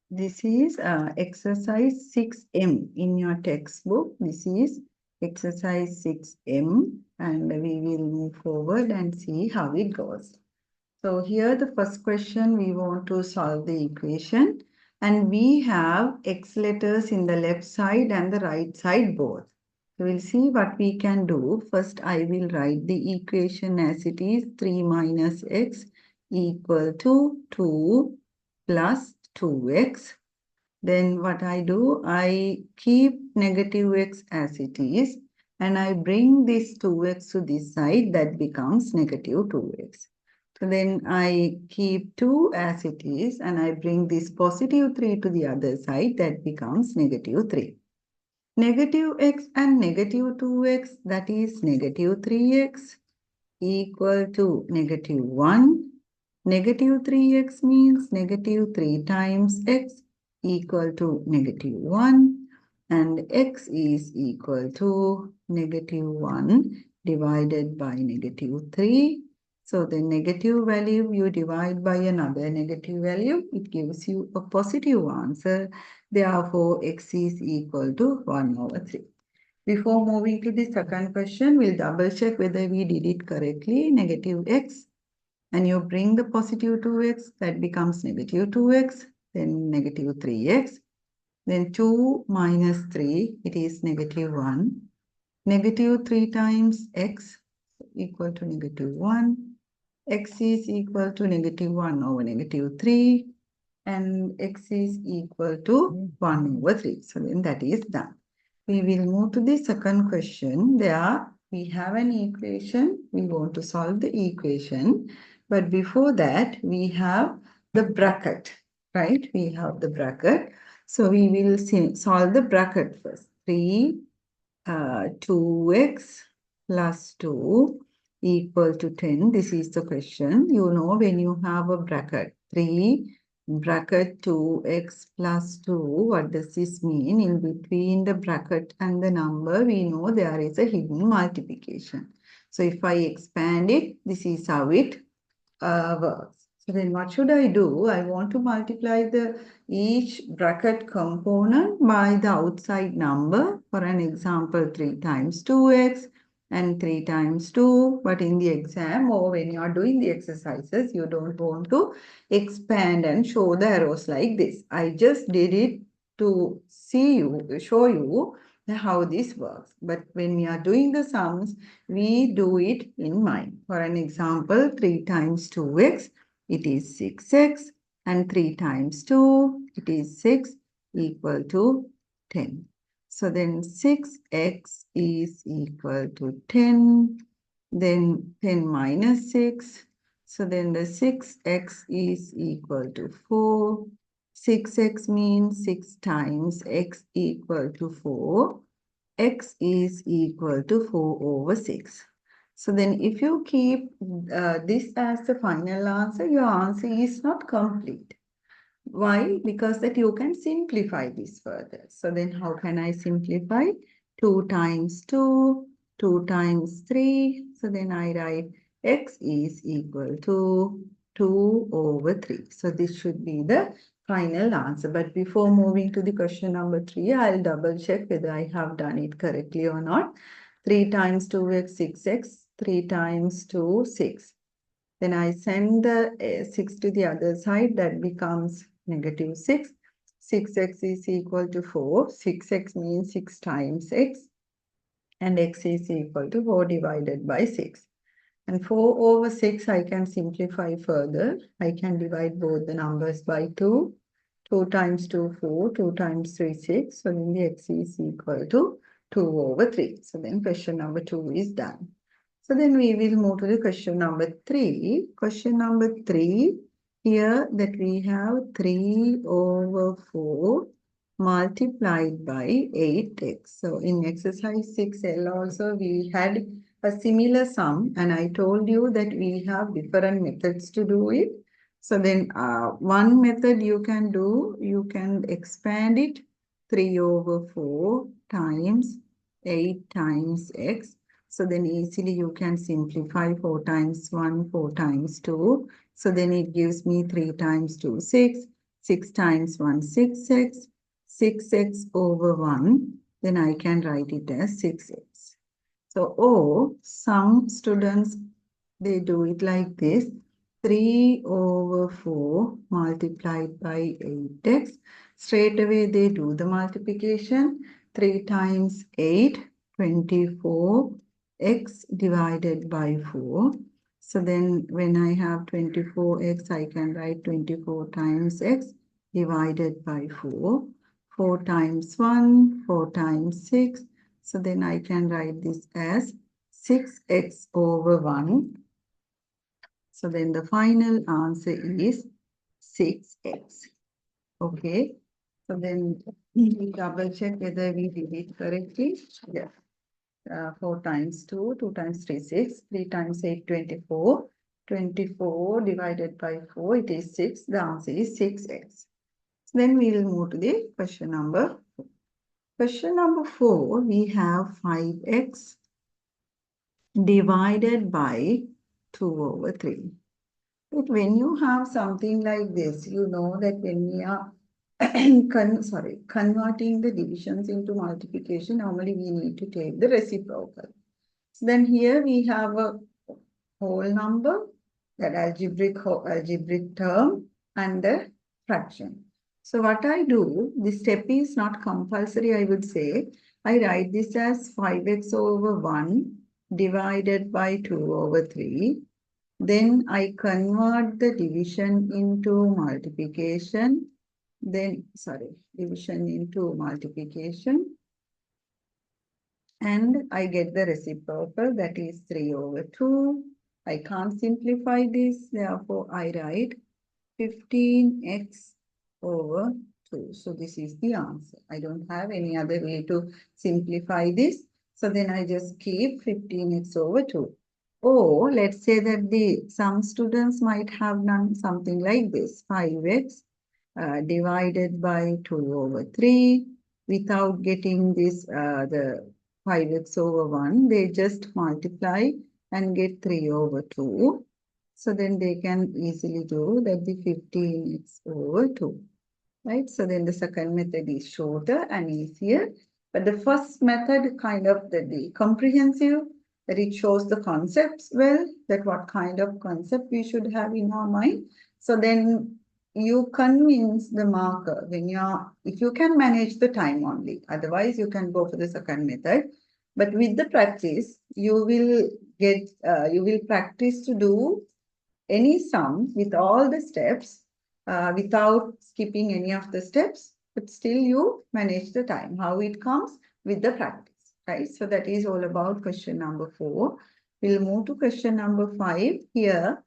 This is exercise 6M in your textbook. This is exercise 6M, and we will move forward and see how it goes. So here the first question, we want to solve the equation, and we have X letters in the left side and the right side both. So we'll see what we can do. First, I will write the equation as it is: 3 minus X equal to 2 plus 2X. Then what I do, I keep negative X as it is, and I bring this 2X to this side, that becomes negative 2X. So then I keep 2 as it is, and I bring this positive 3 to the other side, that becomes negative 3. Negative X and negative 2X, that is negative 3X, equal to negative 1. Negative 3X means negative 3 times X equal to negative 1, and X is equal to negative 1 divided by negative 3. So the negative value you divide by another negative value, it gives you a positive answer. Therefore, X is equal to 1 over 3. Before moving to the second question, we'll double check whether we did it correctly. Negative X, and you bring the positive 2X, that becomes negative 2X, then negative 3X, then 2 minus 3, it is negative 1. Negative 3 times X equal to negative 1. X is equal to negative 1 over negative 3, and X is equal to 1 over 3. So then that is done. We will move to the second question. There we have an equation. We want to solve the equation. But before that, we have the bracket, right? We have the bracket. So we will solve the bracket first. 3, 2x plus 2 equal to 10. This is the question. You know, when you have a bracket, 3 bracket 2x plus 2, what does this mean? In between the bracket and the number, we know there is a hidden multiplication. So if I expand it, this is how it works. So then what should I do? I want to multiply each bracket component by the outside number. For an example, 3 times 2x and 3 times 2. But in the exam or when you are doing the exercises, you don't want to expand and show the arrows like this. I just did it to show you how this works. But when we are doing the sums, we do it in mind. For an example, 3 times 2x, it is 6x, and 3 times 2, it is 6, equal to 10. So then 6x is equal to 10, then 10 minus 6. So then the 6x is equal to 4. 6x means 6 times x equal to 4. X is equal to 4 over 6. So then if you keep this as the final answer, your answer is not complete. Why? Because that you can simplify this further. So then how can I simplify? 2 times 2, 2 times 3. So then I write x is equal to 2 over 3. So this should be the final answer. But before moving to the question number 3, I'll double check whether I have done it correctly or not. 3 times 2x, 6x. 3 times 2, 6. Then I send the 6 to the other side. That becomes negative 6. 6x is equal to 4. 6x means 6 times x. And x is equal to 4 divided by 6. And 4 over 6, I can simplify further. I can divide both the numbers by 2. 2 times 2, 4. 2 times 3, 6. So then the x is equal to 2 over 3. So then question number 2 is done. So then we will move to the question number 3. Question number 3, here that we have 3 over 4 multiplied by 8x. So in exercise 6L also we had a similar sum, and I told you that we have different methods to do it. So then one method you can do, you can expand it 3 over 4 times 8 times x. So then easily you can simplify 4 times 1, 4 times 2. So then it gives me 3 times 2, 6. 6 times 1, 6x. 6x over 1, then I can write it as 6x. So, some students, they do it like this. 3 over 4 multiplied by 8x. Straight away they do the multiplication. 3 times 8, 24, x divided by 4. So then when I have 24x, I can write 24 times x divided by 4. 4 times 1, 4 times 6. So then I can write this as 6x over 1. So then the final answer is 6x. Okay. So then we double check whether we did it correctly. Yes. 4 times 2, 2 times 3, 6. 3 times 8, 24. 24 divided by 4, it is 6. The answer is 6x. So then we will move to the question number 4. Question number 4, we have 5x divided by 2 over 3. But when you have something like this, you know that when we are converting the divisions into multiplication, normally we need to take the reciprocal. So then here we have a whole number, that algebraic term, and the fraction. So what I do, this step is not compulsory, I would say. I write this as 5x over 1 divided by 2 over 3. Then I convert the division into multiplication. Division into multiplication. And I get the reciprocal, that is 3 over 2. I can't simplify this, therefore I write 15x over 2. So this is the answer. I don't have any other way to simplify this. So then I just keep 15x over 2. Or let's say that some students might have done something like this, 5x divided by 2 over 3. Without getting this, the 5x over 1, they just multiply and get 3 over 2. So then they can easily do that the 15x over 2. Right? So then the second method is shorter and easier. But the first method kind of the comprehensive, that it shows the concepts well, that what kind of concept we should have in our mind. So then you convince the marker when if you can manage the time only, otherwise you can go for the second method. But with the practice, you will practice to do any sum with all the steps without skipping any of the steps, but still you manage the time. How it comes with the practice, right? So that is all about question number 4. We'll move to question number 5. Here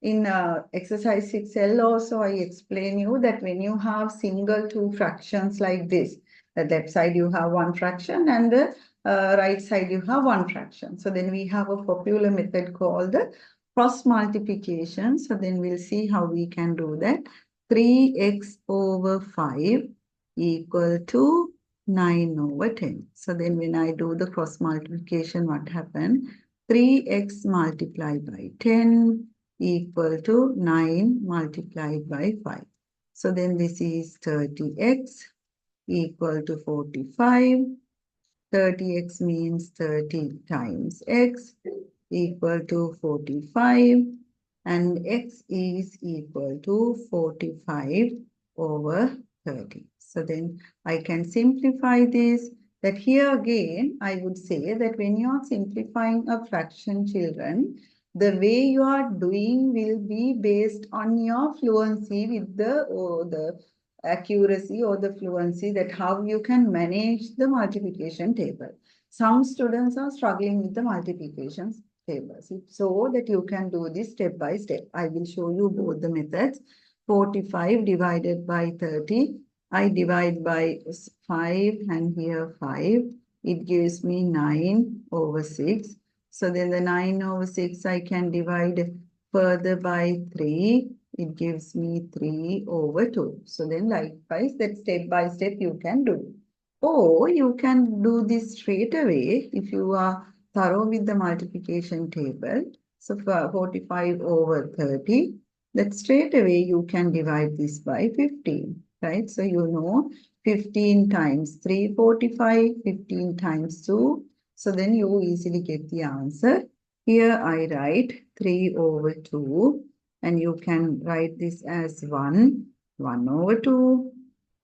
in exercise 6L also I explain you that when you have single two fractions like this, the left side you have one fraction and the right side you have one fraction. So then we have a popular method called the cross multiplication. So then we'll see how we can do that. 3x over 5 equal to 9 over 10. So then when I do the cross multiplication, what happened? 3x multiplied by 10 equal to 9 multiplied by 5. So then this is 30x equal to 45. 30x means 30 times x equal to 45, and x is equal to 45 over 30. So then I can simplify this, that here again I would say that when you are simplifying a fraction, children, the way you are doing will be based on your fluency with the accuracy or the fluency, that how you can manage the multiplication table. Some students are struggling with the multiplication tables, so that you can do this step by step. I will show you both the methods. 45 divided by 30. I divide by 5 and here 5. It gives me 9 over 6. So then the 9 over 6 I can divide further by 3. It gives me 3 over 2. So then likewise, that step by step you can do. Or you can do this straight away if you are thorough with the multiplication table. So 45 over 30. that straight away you can divide this by 15, right? So you know 15 times 345, 15 times 2. So then you easily get the answer. Here I write 3 over 2 and you can write this as 1 over 2.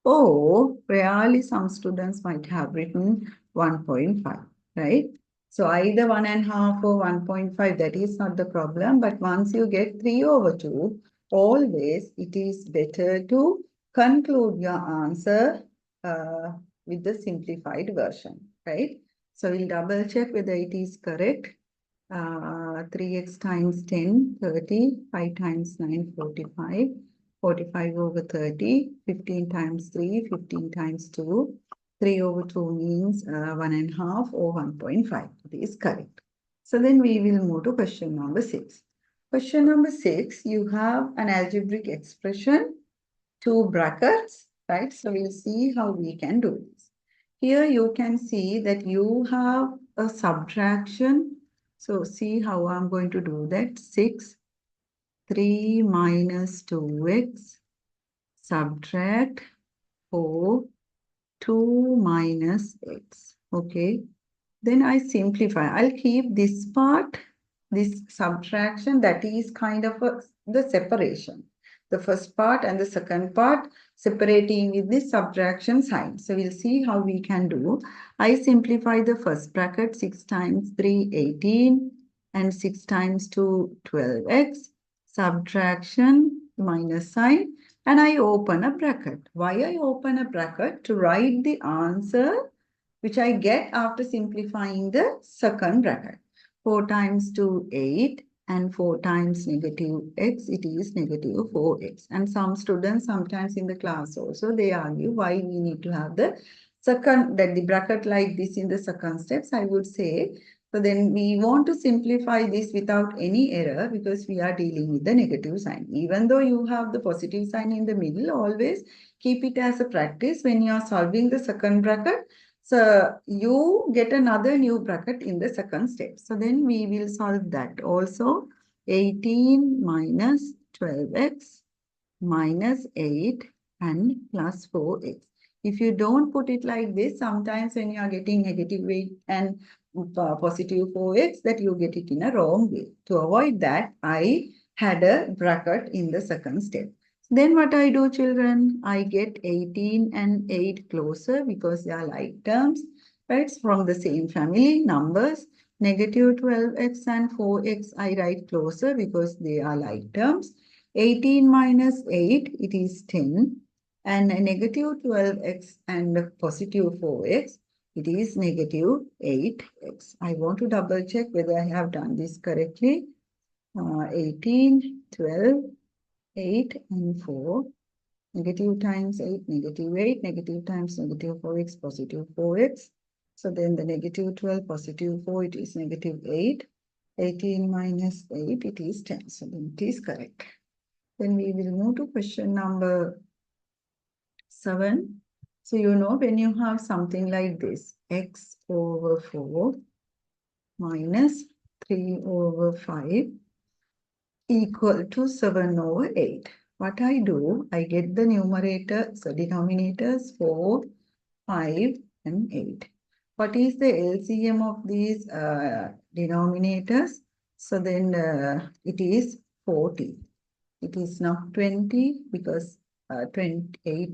Or rarely some students might have written 1.5, right? So either 1.5 or 1.5, that is not the problem. But once you get 3 over 2, always it is better to conclude your answer uh, with the simplified version, right? So we'll double check whether it is correct. 3x times 10, 30, 5 times 9, 45, 45 over 30, 15 times 3, 15 times 2, 3 over 2 means 1.5 or 1.5. It is correct. So then we will move to question number 6. Question number 6, you have an algebraic expression, 2 brackets, right? So we'll see how we can do this. Here you can see that you have a subtraction. So see how I'm going to do that. 6, 3 minus 2x, subtract 4, 2 minus x. Okay. Then I simplify. I'll keep this part, this subtraction, that is kind of the separation. The first part and the second part separating with this subtraction sign. So we'll see how we can do. I simplify the first bracket, 6 times 3, 18, and 6 times 2, 12x. Subtraction, minus sign, and I open a bracket. Why I open a bracket? To write the answer which I get after simplifying the second bracket. 4 times 2, 8, and 4 times negative x, it is negative 4x. And some students sometimes in the class also, they argue why we need to have the second, that the bracket like this in the second steps. I would say, so then we want to simplify this without any error because we are dealing with the negative sign. Even though you have the positive sign in the middle, always keep it as a practice when you are solving the second bracket. So you get another new bracket in the second step. So then we will solve that also. 18 minus 12x minus 8 and plus 4x. If you don't put it like this, sometimes when you are getting negative 8 and positive 4x, that you get it in a wrong way. To avoid that, I had a bracket in the second step. Then what I do, children, I get 18 and 8 closer because they are like terms, right? From the same family, numbers. Negative 12x and 4x I write closer because they are like terms. 18 minus 8, it is 10. And negative 12x and positive 4x, it is negative 8x. I want to double check whether I have done this correctly. 18, 12, 8 and 4. Negative times 8, negative 8, negative times negative 4x, positive 4x. So then the negative 12, positive 4, it is negative 8. 18 minus 8, it is 10. So then it is correct. Then we will move to question number 7. So you know when you have something like this, x over 4 minus 3 over 5 equal to 7 over 8. What I do, I get the numerator, so denominators 4, 5 and 8. What is the LCM of these denominators? So then it is 40. It is not 20 because 20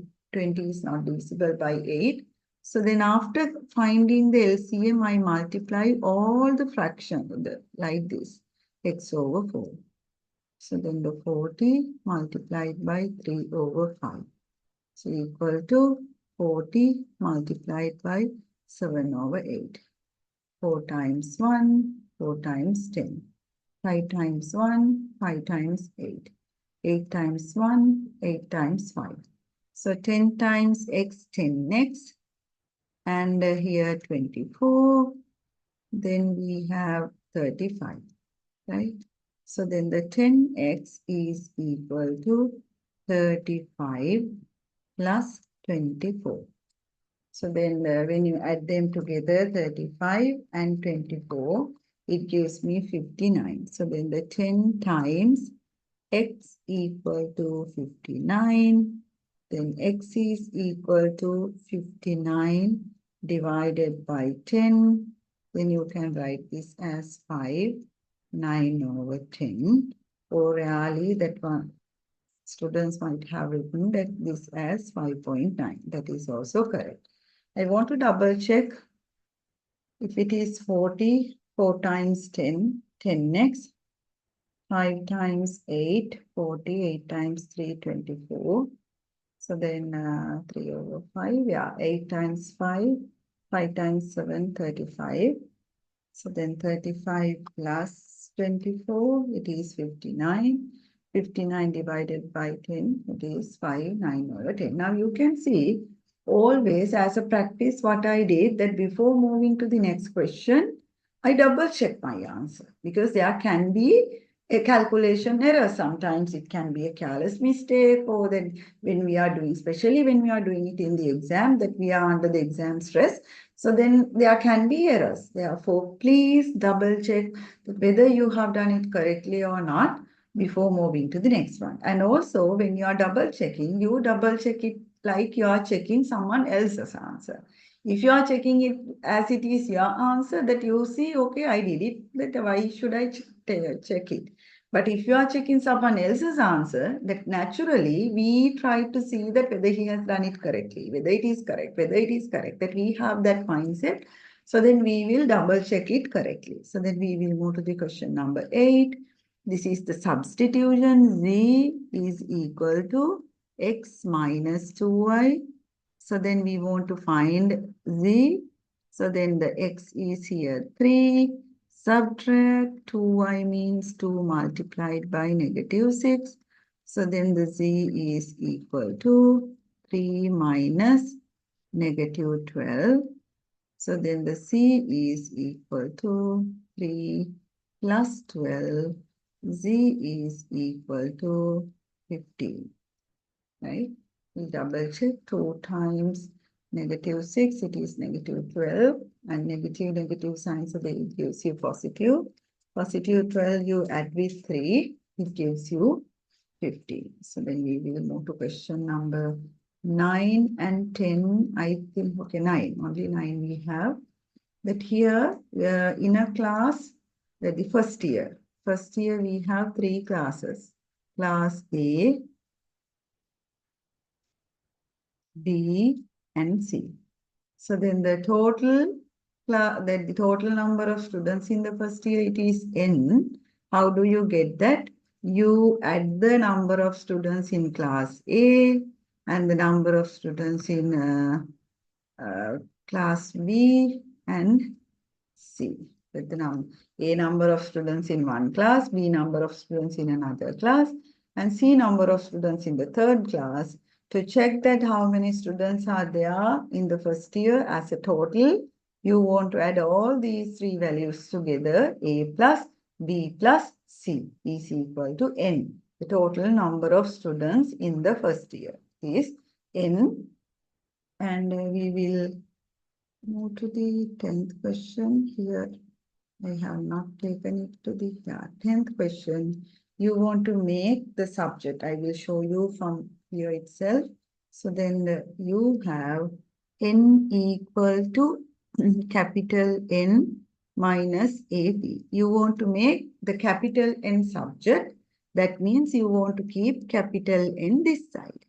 is not divisible by 8. So then after finding the LCM, I multiply all the fractions like this, x over 4. So then the 40 multiplied by 3 over 5. So equal to 40 multiplied by 7 over 8. 4 times 1, 4 times 10. 5 times 1, 5 times 8. 8 times 1, 8 times 5. So 10 times x, 10x. And here 24. Then we have 35, right? So then the 10x is equal to 35 plus 24. So then when you add them together, 35 and 24, it gives me 59. So then the 10 times x equal to 59. Then x is equal to 59 divided by 10. Then you can write this as 5, 9 over 10. Or really that one, students might have written that this as 5.9. That is also correct. I want to double check if it is 40, 4 times 10, 10x, 5 times 8, 40, 8 times 3, 24. So then 3 over 5, yeah, 8 times 5, 5 times 7, 35. So then 35 plus 24, it is 59. 59 divided by 10, it is 5, 9 over 10. Now you can see always as a practice what I did that before moving to the next question, I double check my answer because there can be a calculation error. Sometimes it can be a careless mistake or then when we are doing, especially when we are doing it in the exam, that we are under the exam stress. So then there can be errors. Therefore, please double check whether you have done it correctly or not before moving to the next one. And also when you are double checking, you double check it like you are checking someone else's answer. If you are checking it as it is your answer, that you see, okay, I did it, but why should I check it? But if you are checking someone else's answer, that naturally we try to see that whether he has done it correctly, whether it is correct, that we have that mindset. So then we will double check it correctly. So then we will move to the question number 8. This is the substitution. Z is equal to x minus 2y. So then we want to find z. So then the x is here 3. Subtract 2y means 2 multiplied by negative 6. So then the z is equal to 3 minus negative 12. So then the c is equal to 3 plus 12. Z is equal to 15. Right? We double check 2 times negative 6, it is negative 12 and negative sign, so then it gives you positive. Positive 12 you add with 3, it gives you 15. So then we will move to question number 9 and 10. I think, okay, 9, only 9 we have. But here in a class, the first year we have 3 classes. Class A, B, and C. So then the total number of students in the first year, it is N. How do you get that? You add the number of students in class A and the number of students in class B and C. With the A number of students in one class, B number of students in another class, and C number of students in the third class. To check that how many students are there in the first year as a total, you want to add all these 3 values together. A plus B plus C is equal to N. The total number of students in the first year is N. And we will move to the 10th question here. I have not taken it to the 10th question. You want to make the subject. I will show you from here itself. So then you have N equal to capital N minus AB. You want to make the capital N subject. That means you want to keep capital N this side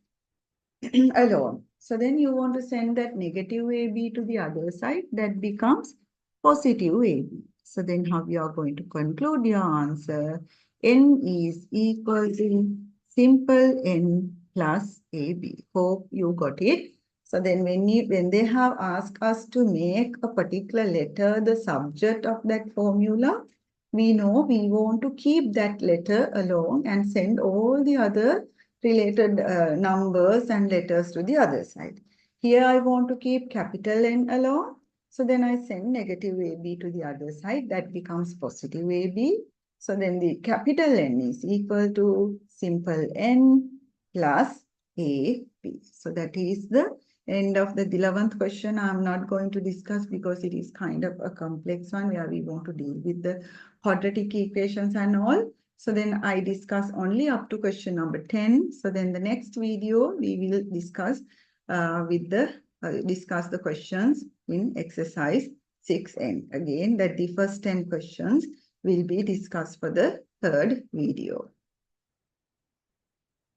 alone. So then you want to send that negative AB to the other side. That becomes positive AB. So then how you are going to conclude your answer? N is equal to simple N plus AB. Hope you got it. So then when they have asked us to make a particular letter the subject of that formula, we know we want to keep that letter alone and send all the other related numbers and letters to the other side. Here I want to keep capital N alone. So then I send negative AB to the other side. That becomes positive AB. So then the capital N is equal to simple N plus AB. So that is the end of the 11th question. I am not going to discuss because it is kind of a complex one where we want to deal with the quadratic equations and all. So then I discuss only up to question number 10. So then the next video we will discuss discuss the questions in exercise 6N. Again, that the first 10 questions will be discussed for the third video.